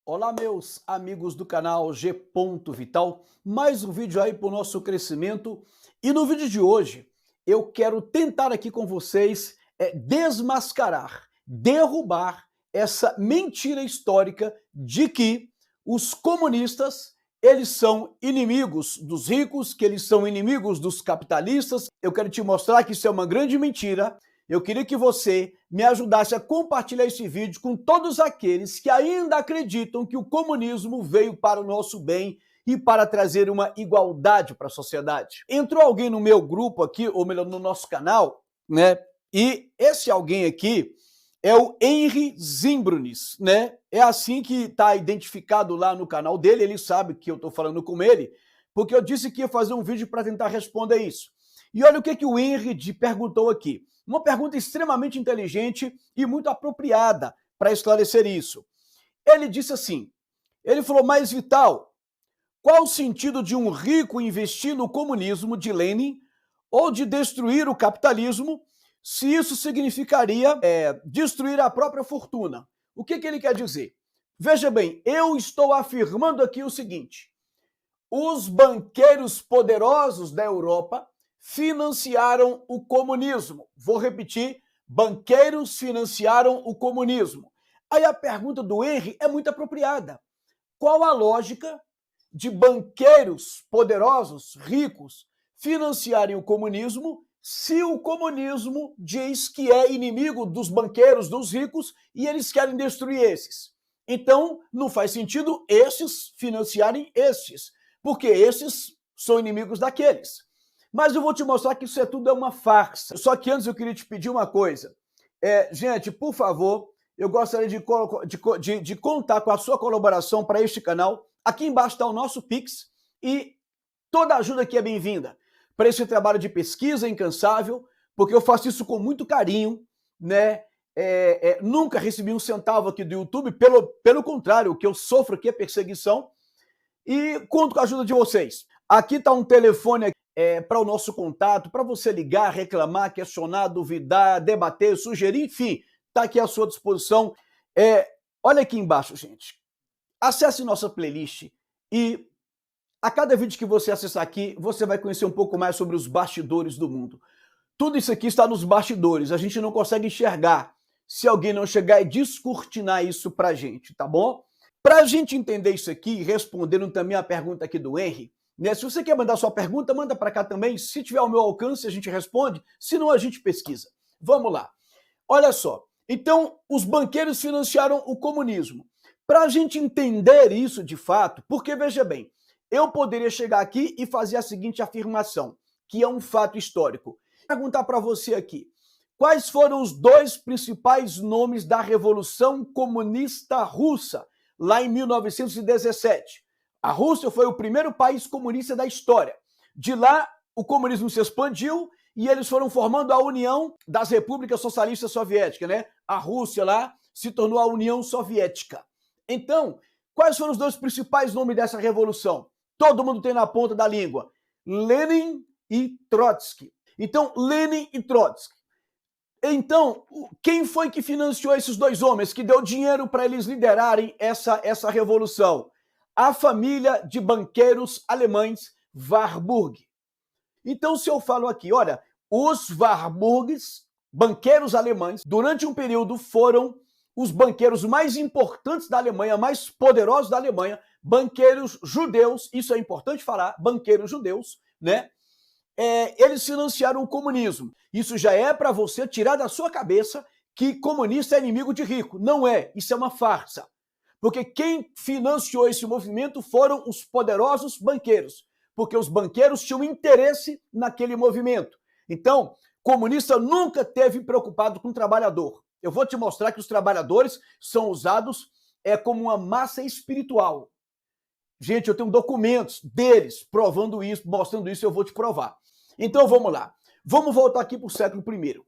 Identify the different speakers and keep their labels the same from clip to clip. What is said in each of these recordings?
Speaker 1: Olá, meus amigos do canal G. Vital, mais um vídeo aí para o nosso crescimento. E no vídeo de hoje, eu quero tentar aqui com vocês desmascarar, derrubar essa mentira histórica de que os comunistas, eles são inimigos dos ricos, que eles são inimigos dos capitalistas. Eu quero te mostrar que isso é uma grande mentira. Eu queria que você me ajudasse a compartilhar esse vídeo com todos aqueles que ainda acreditam que o comunismo veio para o nosso bem e para trazer uma igualdade para a sociedade. Entrou alguém no meu grupo aqui, ou melhor, no nosso canal, né? E esse alguém aqui é o Henry Zimbrunis, né? É assim que está identificado lá no canal dele, ele sabe que eu estou falando com ele, porque eu disse que ia fazer um vídeo para tentar responder isso. E olha o que o Henry perguntou aqui. Uma pergunta extremamente inteligente e muito apropriada para esclarecer isso. Ele disse assim, ele falou, mas Vital, qual o sentido de um rico investir no comunismo de Lenin ou de destruir o capitalismo se isso significaria destruir a própria fortuna? O que ele quer dizer? Veja bem, eu estou afirmando aqui o seguinte, os banqueiros poderosos da Europa financiaram o comunismo. Vou repetir, banqueiros financiaram o comunismo. Aí a pergunta do Henry é muito apropriada. Qual a lógica de banqueiros poderosos, ricos, financiarem o comunismo se o comunismo diz que é inimigo dos banqueiros, dos ricos, e eles querem destruir esses? Então, não faz sentido esses financiarem esses, porque esses são inimigos daqueles. Mas eu vou te mostrar que isso tudo é uma farsa. Só que antes eu queria te pedir uma coisa. Gente, por favor, eu gostaria de contar com a sua colaboração para este canal. Aqui embaixo está o nosso Pix e toda ajuda aqui é bem-vinda para esse trabalho de pesquisa incansável, porque eu faço isso com muito carinho, né? Nunca recebi um centavo aqui do YouTube, pelo contrário, o que eu sofro aqui é perseguição e conto com a ajuda de vocês. Aqui está um telefone para o nosso contato, para você ligar, reclamar, questionar, duvidar, debater, sugerir, enfim, está aqui à sua disposição. Olha aqui embaixo, gente. Acesse nossa playlist e a cada vídeo que você acessar aqui, você vai conhecer um pouco mais sobre os bastidores do mundo. Tudo isso aqui está nos bastidores, a gente não consegue enxergar se alguém não chegar e descortinar isso pra gente, tá bom? Pra gente entender isso aqui, respondendo também a pergunta aqui do Henry, né? Se você quer mandar sua pergunta, manda para cá também. Se tiver ao meu alcance, a gente responde. Se não, a gente pesquisa. Vamos lá. Olha só. Então, os banqueiros financiaram o comunismo. Para a gente entender isso de fato, porque veja bem, eu poderia chegar aqui e fazer a seguinte afirmação, que é um fato histórico. Vou perguntar para você aqui. Quais foram os dois principais nomes da Revolução Comunista Russa, lá em 1917? A Rússia foi o primeiro país comunista da história. De lá, o comunismo se expandiu e eles foram formando a União das Repúblicas Socialistas Soviéticas, né? A Rússia lá se tornou a União Soviética. Então, quais foram os dois principais nomes dessa revolução? Todo mundo tem na ponta da língua. Lenin e Trotsky. Então, Lenin e Trotsky. Então, quem foi que financiou esses dois homens, que deu dinheiro para eles liderarem essa revolução? A família de banqueiros alemães Warburg. Então, se eu falo aqui, olha, os Warburgs, banqueiros alemães, durante um período foram os banqueiros mais importantes da Alemanha, mais poderosos da Alemanha, banqueiros judeus, isso é importante falar, banqueiros judeus, né? Eles financiaram o comunismo. Isso já é para você tirar da sua cabeça que comunista é inimigo de rico. Não é, isso é uma farsa. Porque quem financiou esse movimento foram os poderosos banqueiros, porque os banqueiros tinham interesse naquele movimento. Então, comunista nunca esteve preocupado com o trabalhador. Eu vou te mostrar que os trabalhadores são usados como uma massa espiritual. Gente, eu tenho documentos deles provando isso, mostrando isso, eu vou te provar. Então, vamos lá. Vamos voltar aqui para o século I.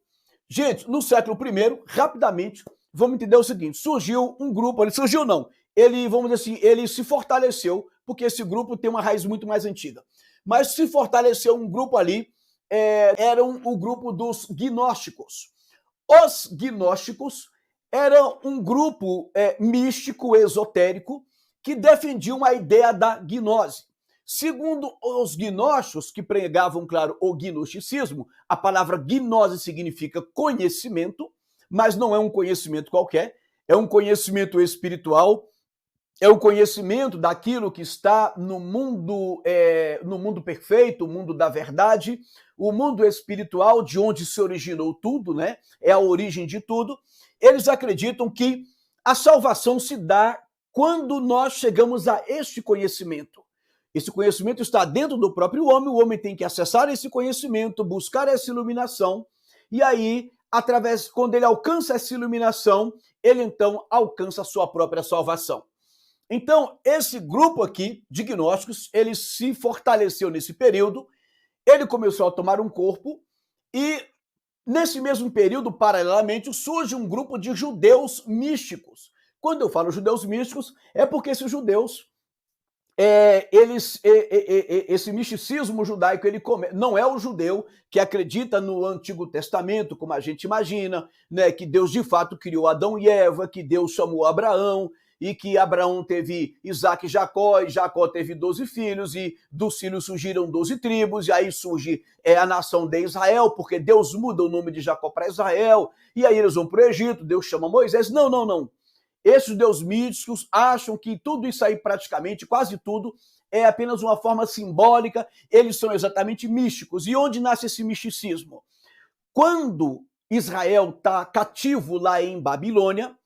Speaker 1: Gente, no século I, rapidamente, vamos entender o seguinte, surgiu um grupo, vamos dizer assim, ele se fortaleceu, porque esse grupo tem uma raiz muito mais antiga. Mas se fortaleceu um grupo ali, eram o grupo dos gnósticos. Os gnósticos eram um grupo místico, esotérico, que defendiam a ideia da gnose. Segundo os gnósticos, que pregavam, claro, o gnosticismo, a palavra gnose significa conhecimento, mas não é um conhecimento qualquer, é um conhecimento espiritual, é o conhecimento daquilo que está no mundo perfeito, o mundo da verdade, o mundo espiritual, de onde se originou tudo, né? É a origem de tudo. Eles acreditam que a salvação se dá quando nós chegamos a este conhecimento. Esse conhecimento está dentro do próprio homem, o homem tem que acessar esse conhecimento, buscar essa iluminação, e aí, quando ele alcança essa iluminação, ele então alcança a sua própria salvação. Então, esse grupo aqui de gnósticos, ele se fortaleceu nesse período, ele começou a tomar um corpo, e nesse mesmo período, paralelamente, surge um grupo de judeus místicos. Quando eu falo judeus místicos, é porque esses judeus, esse misticismo judaico, não é o judeu que acredita no Antigo Testamento, como a gente imagina, né, que Deus de fato criou Adão e Eva, que Deus chamou Abraão, e que Abraão teve Isaac e Jacó teve 12 filhos, e dos filhos surgiram 12 tribos, e aí surge a nação de Israel, porque Deus muda o nome de Jacó para Israel, e aí eles vão para o Egito, Deus chama Moisés. Não. Esses judeus místicos acham que tudo isso aí, praticamente, quase tudo, é apenas uma forma simbólica, eles são exatamente místicos. E onde nasce esse misticismo? Quando Israel está cativo lá em Babilônia,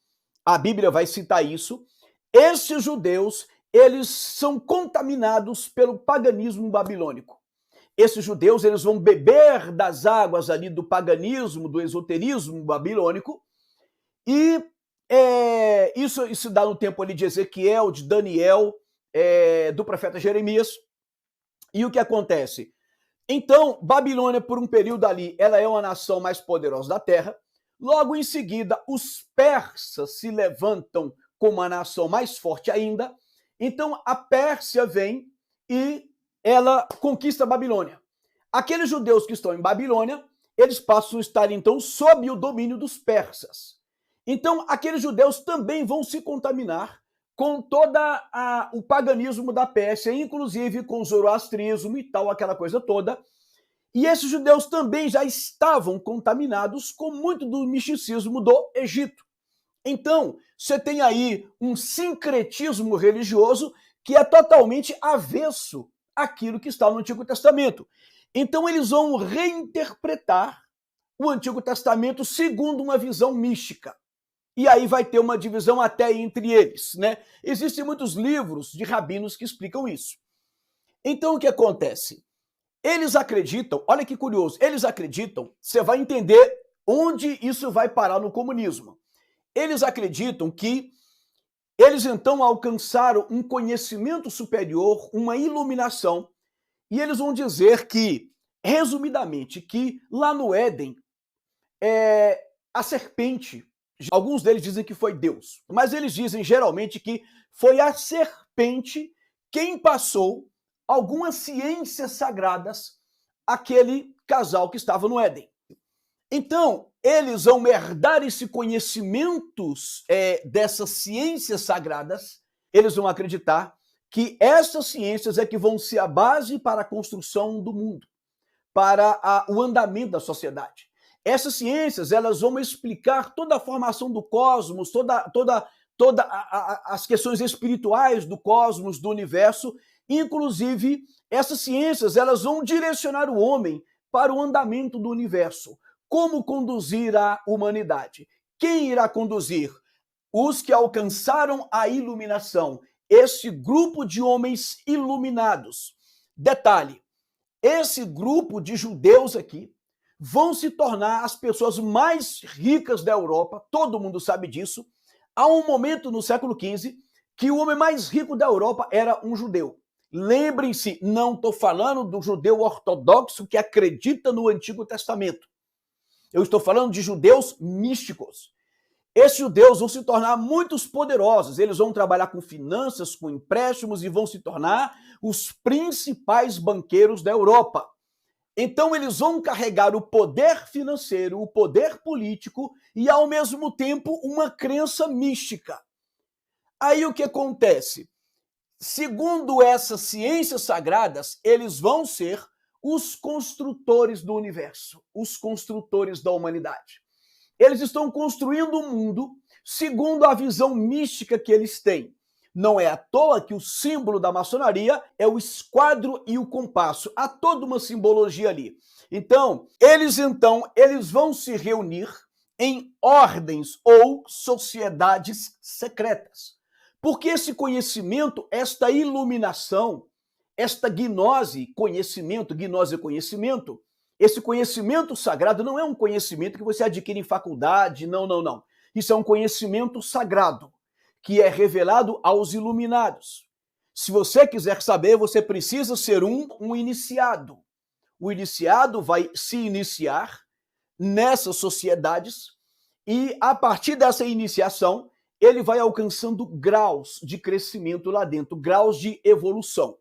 Speaker 1: a Bíblia vai citar isso, esses judeus, eles são contaminados pelo paganismo babilônico. Esses judeus, eles vão beber das águas ali do paganismo, do esoterismo babilônico, e isso dá no tempo ali de Ezequiel, de Daniel, do profeta Jeremias. E o que acontece? Então, Babilônia, por um período ali, ela é uma nação mais poderosa da terra. Logo em seguida, os persas se levantam como uma nação mais forte ainda. Então, a Pérsia vem e ela conquista a Babilônia. Aqueles judeus que estão em Babilônia, eles passam a estar, então, sob o domínio dos persas. Então, aqueles judeus também vão se contaminar com todo o paganismo da Pérsia, inclusive com o zoroastrismo e tal, aquela coisa toda. E esses judeus também já estavam contaminados com muito do misticismo do Egito. Então, você tem aí um sincretismo religioso que é totalmente avesso àquilo que está no Antigo Testamento. Então, eles vão reinterpretar o Antigo Testamento segundo uma visão mística. E aí vai ter uma divisão até entre eles, né? Existem muitos livros de rabinos que explicam isso. Então, o que acontece? Eles acreditam, olha que curioso, eles acreditam, você vai entender onde isso vai parar no comunismo. Eles acreditam que eles então alcançaram um conhecimento superior, uma iluminação, e eles vão dizer que, resumidamente, que lá no Éden, a serpente, alguns deles dizem que foi Deus, mas eles dizem geralmente que foi a serpente quem passou algumas ciências sagradas àquele casal que estava no Éden. Então, eles vão herdar esse conhecimentos dessas ciências sagradas, eles vão acreditar que essas ciências é que vão ser a base para a construção do mundo, para o andamento da sociedade. Essas ciências, elas vão explicar toda a formação do cosmos, todas as questões espirituais do cosmos, do universo. Inclusive, essas ciências, elas vão direcionar o homem para o andamento do universo. Como conduzir a humanidade? Quem irá conduzir? Os que alcançaram a iluminação. Esse grupo de homens iluminados. Detalhe, esse grupo de judeus aqui vão se tornar as pessoas mais ricas da Europa, todo mundo sabe disso. Há um momento no século XV que o homem mais rico da Europa era um judeu. Lembrem-se, não estou falando do judeu ortodoxo que acredita no Antigo Testamento. Eu estou falando de judeus místicos. Esses judeus vão se tornar muito poderosos, eles vão trabalhar com finanças, com empréstimos e vão se tornar os principais banqueiros da Europa. Então eles vão carregar o poder financeiro, o poder político e, ao mesmo tempo, uma crença mística. Aí o que acontece? segundo essas ciências sagradas, eles vão ser os construtores do universo, os construtores da humanidade. Eles estão construindo o mundo segundo a visão mística que eles têm. Não é à toa que o símbolo da maçonaria é o esquadro e o compasso. Há toda uma simbologia ali. Então, eles vão se reunir em ordens ou sociedades secretas. Porque esse conhecimento, esta iluminação, esta gnose é conhecimento, esse conhecimento sagrado não é um conhecimento que você adquire em faculdade, não. Isso é um conhecimento sagrado, que é revelado aos iluminados. Se você quiser saber, você precisa ser um iniciado. O iniciado vai se iniciar nessas sociedades e, a partir dessa iniciação, ele vai alcançando graus de crescimento lá dentro, graus de evolução.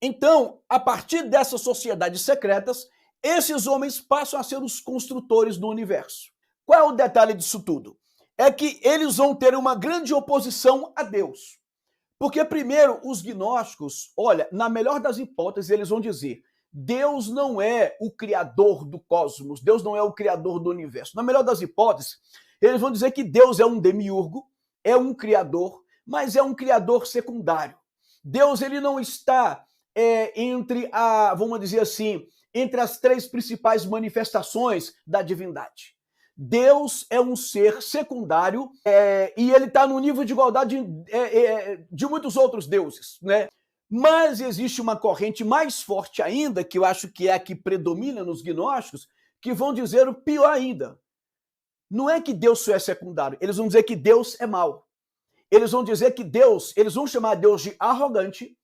Speaker 1: Então, a partir dessas sociedades secretas, esses homens passam a ser os construtores do universo. Qual é o detalhe disso tudo? É que eles vão ter uma grande oposição a Deus. Porque, primeiro, os gnósticos, olha, na melhor das hipóteses, eles vão dizer: Deus não é o criador do cosmos, Deus não é o criador do universo. Na melhor das hipóteses, eles vão dizer que Deus é um demiurgo, é um criador, mas é um criador secundário. Deus, ele não está vamos dizer assim, entre as três principais manifestações da divindade. Deus é um ser secundário e ele está no nível de igualdade de muitos outros deuses, né? Mas existe uma corrente mais forte ainda, que eu acho que é a que predomina nos gnósticos, que vão dizer o pior ainda. Não é que Deus só é secundário, eles vão dizer que Deus é mau. Eles vão dizer que Deus, eles vão chamar Deus de arrogante,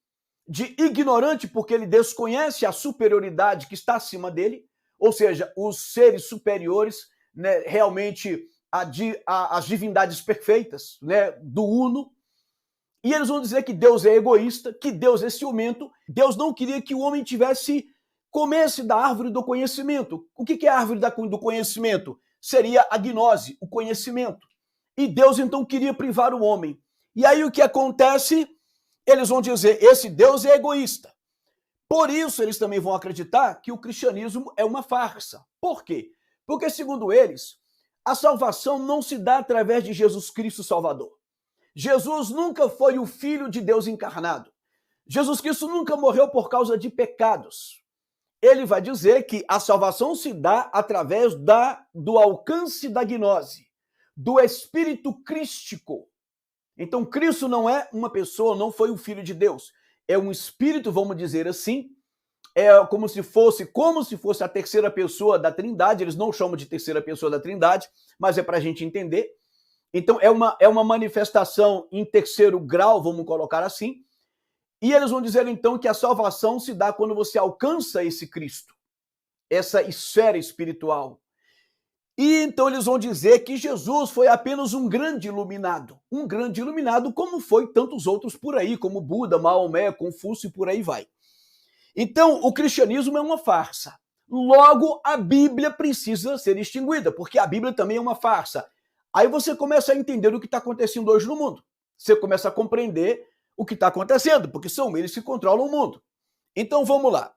Speaker 1: de ignorante, porque ele desconhece a superioridade que está acima dele, ou seja, os seres superiores, né, realmente as divindades perfeitas, né, do Uno. E eles vão dizer que Deus é egoísta, que Deus é ciumento. Deus não queria que o homem comesse da árvore do conhecimento. O que é a árvore do conhecimento? Seria a gnose, o conhecimento. E Deus então queria privar o homem. E aí o que acontece? Eles vão dizer: esse Deus é egoísta. Por isso, eles também vão acreditar que o cristianismo é uma farsa. Por quê? Porque, segundo eles, a salvação não se dá através de Jesus Cristo Salvador. Jesus nunca foi o Filho de Deus encarnado. Jesus Cristo nunca morreu por causa de pecados. Ele vai dizer que a salvação se dá através do alcance da gnose, do espírito crístico. Então, Cristo não é uma pessoa, não foi o Filho de Deus. É um espírito, vamos dizer assim, é como se fosse a terceira pessoa da Trindade. Eles não chamam de terceira pessoa da Trindade, mas é para a gente entender. Então, é uma manifestação em terceiro grau, vamos colocar assim. E eles vão dizer, então, que a salvação se dá quando você alcança esse Cristo, essa esfera espiritual. E então eles vão dizer que Jesus foi apenas um grande iluminado como foi tantos outros por aí, como Buda, Maomé, Confúcio e por aí vai. Então, o cristianismo é uma farsa. Logo, a Bíblia precisa ser extinguida, porque a Bíblia também é uma farsa. Aí você começa a entender o que está acontecendo hoje no mundo. Você começa a compreender o que está acontecendo, porque são eles que controlam o mundo. Então, vamos lá.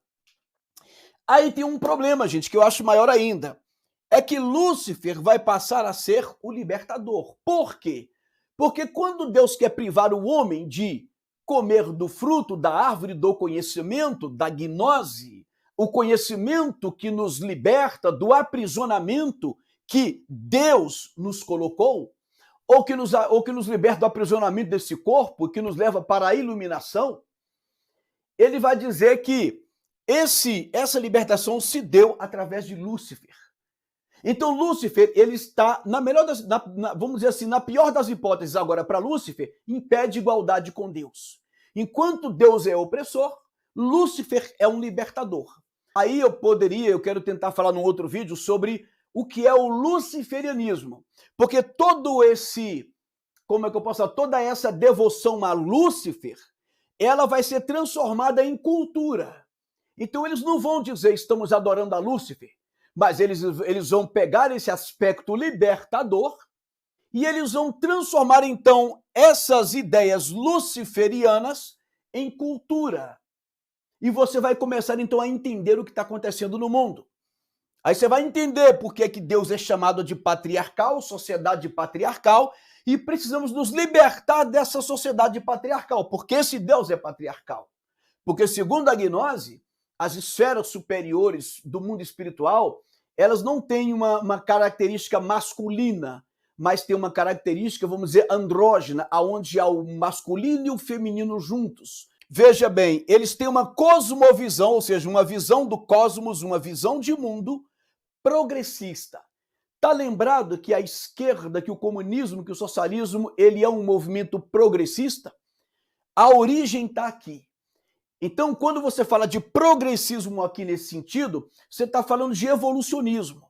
Speaker 1: Aí tem um problema, gente, que eu acho maior ainda. É que Lúcifer vai passar a ser o libertador. Por quê? Porque quando Deus quer privar o homem de comer do fruto da árvore do conhecimento, da gnose, o conhecimento que nos liberta do aprisionamento que Deus nos colocou, ou que nos liberta do aprisionamento desse corpo, que nos leva para a iluminação, ele vai dizer que essa libertação se deu através de Lúcifer. Então, Lúcifer, ele está, vamos dizer assim, na pior das hipóteses agora para Lúcifer, em pé de igualdade com Deus. Enquanto Deus é opressor, Lúcifer é um libertador. Aí eu quero tentar falar num outro vídeo sobre o que é o luciferianismo. Porque toda essa devoção a Lúcifer, ela vai ser transformada em cultura. Então, eles não vão dizer estamos adorando a Lúcifer, mas eles vão pegar esse aspecto libertador e eles vão transformar, então, essas ideias luciferianas em cultura. E você vai começar então a entender o que está acontecendo no mundo. Aí você vai entender por que Deus é chamado de patriarcal, sociedade patriarcal, e precisamos nos libertar dessa sociedade patriarcal. Porque esse Deus é patriarcal? Porque, segundo a gnose, as esferas superiores do mundo espiritual, elas não têm uma característica masculina, mas têm uma característica, vamos dizer, andrógena, onde há o masculino e o feminino juntos. Veja bem, eles têm uma cosmovisão, ou seja, uma visão do cosmos, uma visão de mundo progressista. Está lembrado que a esquerda, que o comunismo, que o socialismo, ele é um movimento progressista? A origem está aqui. Então, quando você fala de progressismo aqui nesse sentido, você está falando de evolucionismo.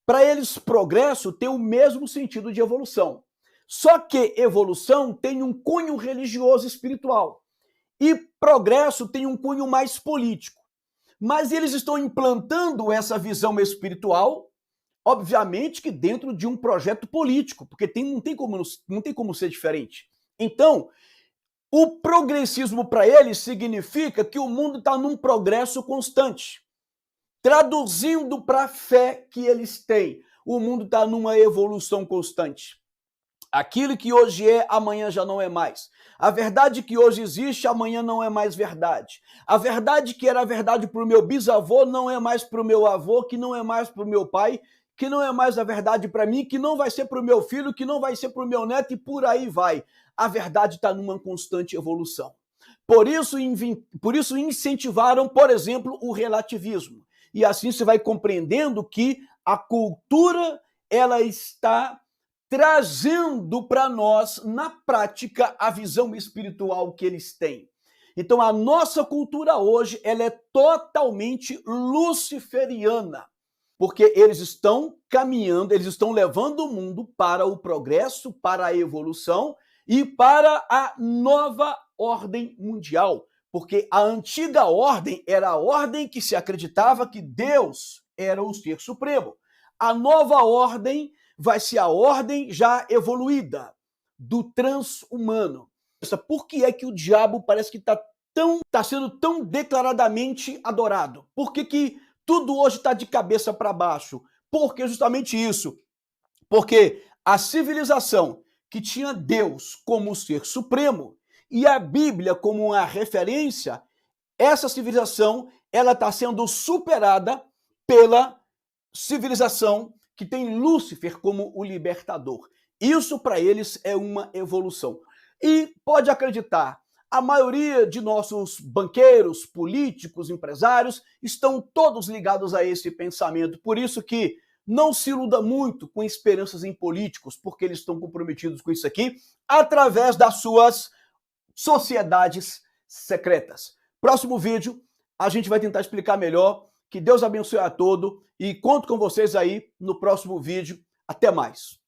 Speaker 1: Para eles, progresso tem o mesmo sentido de evolução. Só que evolução tem um cunho religioso espiritual. E progresso tem um cunho mais político. Mas eles estão implantando essa visão espiritual, obviamente que dentro de um projeto político, porque não tem como ser diferente. Então, o progressismo para eles significa que o mundo está num progresso constante. Traduzindo para a fé que eles têm, o mundo está numa evolução constante. Aquilo que hoje é, amanhã já não é mais. A verdade que hoje existe, amanhã não é mais verdade. A verdade que era verdade para o meu bisavô não é mais para o meu avô, que não é mais para o meu pai, que não é mais a verdade para mim, que não vai ser para o meu filho, que não vai ser para o meu neto e por aí vai. A verdade está numa constante evolução. Por isso incentivaram, por exemplo, o relativismo. E assim você vai compreendendo que a cultura ela está trazendo para nós, na prática, a visão espiritual que eles têm. Então, a nossa cultura hoje ela é totalmente luciferiana, porque eles estão caminhando, eles estão levando o mundo para o progresso, para a evolução e para a nova ordem mundial. Porque a antiga ordem era a ordem que se acreditava que Deus era o ser supremo. A nova ordem vai ser a ordem já evoluída do transhumano. Por que é que o diabo parece que está sendo tão declaradamente adorado? Por que tudo hoje está de cabeça para baixo? Porque justamente isso. Porque a civilização que tinha Deus como ser supremo e a Bíblia como uma referência, essa civilização ela está sendo superada pela civilização que tem Lúcifer como o libertador. Isso para eles é uma evolução. E pode acreditar, a maioria de nossos banqueiros, políticos, empresários estão todos ligados a esse pensamento. Por isso que não se iluda muito com esperanças em políticos, porque eles estão comprometidos com isso aqui através das suas sociedades secretas. Próximo vídeo, a gente vai tentar explicar melhor. Que Deus abençoe a todos e conto com vocês aí no próximo vídeo. Até mais.